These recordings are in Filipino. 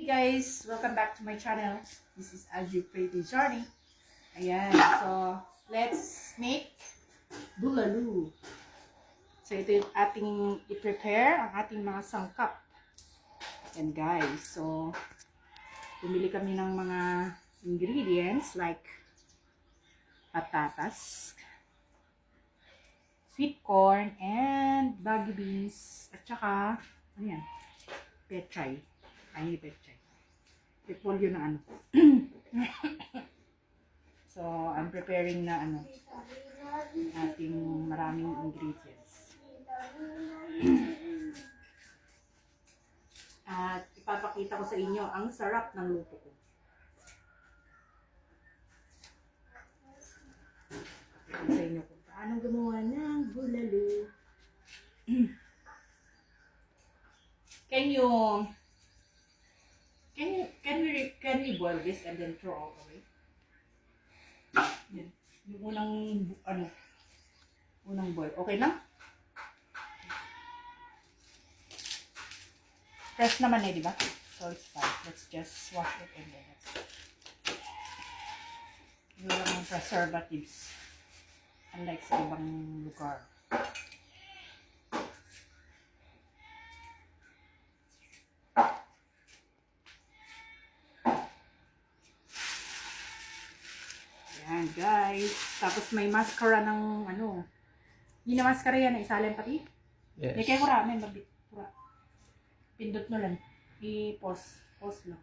guys, welcome back to my channel. This is Aji Pretty Journey. Ayan, so let's make bulalo. So ito yung ating i-prepare, ang ating mga sangkap. And guys, so bumili kami ng mga ingredients like patatas, sweet corn, and baggy beans, at saka, ano yan? Pechay. Ay, hindi pechay. Repolyo na ano. So, I'm preparing na ano, ating maraming ingredients. At ipapakita ko sa inyo ang sarap ng luto ko. Sa inyo kung paano gumawa ng bulalo. Can we boil this and then throw out away? Yan. Yung unang boil. Okay na? Fresh naman eh, di ba? So it's fine. Let's just wash it and then that's it. Yung lang ng preservatives. Unlike sa ibang lugar. Ayan guys. Tapos may mascara ng ano. Hindi na mascara yan. Isalin pati. Yes. May kaya kura. May mabit. Kura. Pindot mo lang. I-pause. Pause lang.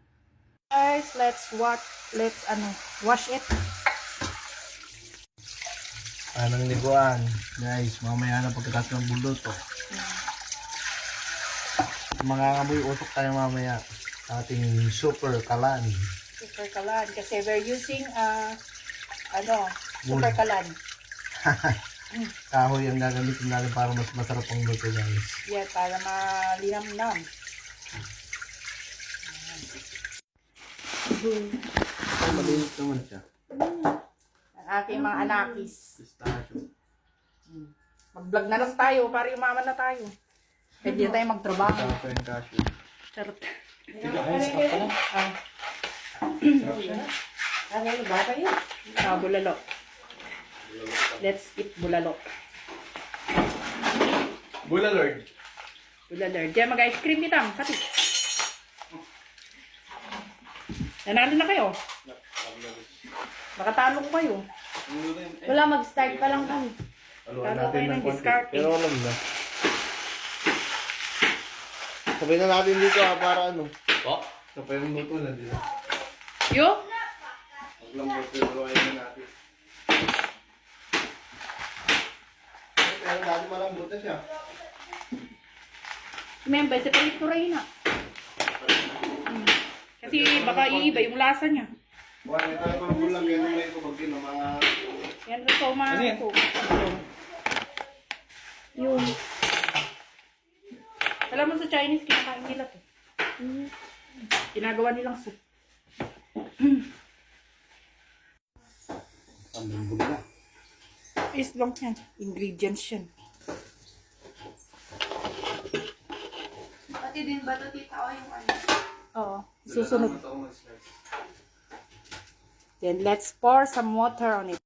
Guys, let's wash it. Anong liguan, guys, mamaya na pagkatapos ng buluto. Mangangamoy usok tayo mamaya. Ating super kalan. Super kalan. Kasi we're using super kalan. Kahoy ang gagamitin natin para mas masarap ang luto, guys. Yeah, para malinam-nam. Ay, malinis naman siya. Ang aking mga anakis. Pistachio. Mag-vlog na lang tayo para yumaman na tayo. Pwede na tayo magtrabaho. Pistachio and cashew. Charot. Bulalo. Let's eat bulalo. Bulalord. Bulalo. Diyan mag-ice cream nitang. Pati. Nanalo na kayo. Nakatalo ko kayo. Wala, mag-start pa lang kami. Talo kayo ng discard. Pero alam na. Sabay na natin dito para ano. Sabay ng luto na dito. Yo? Maglambot yung luwain na natin. Pero dati malambot na siya. Remember, sa palit ko rin na. Kasi baka iiba yung lasa niya. Wala ito na pang bulang yan. May ito pag na mga... Yan rin ko mga ito. Yun. Alam mo sa Chinese, kinakain nila to. Ginagawa nilang soup. Ang bumbog na. Is lang yan. Ingredients yan. Pati din ba ito, tita, o yung ano? Oo. Susunod. Then let's pour some water on it.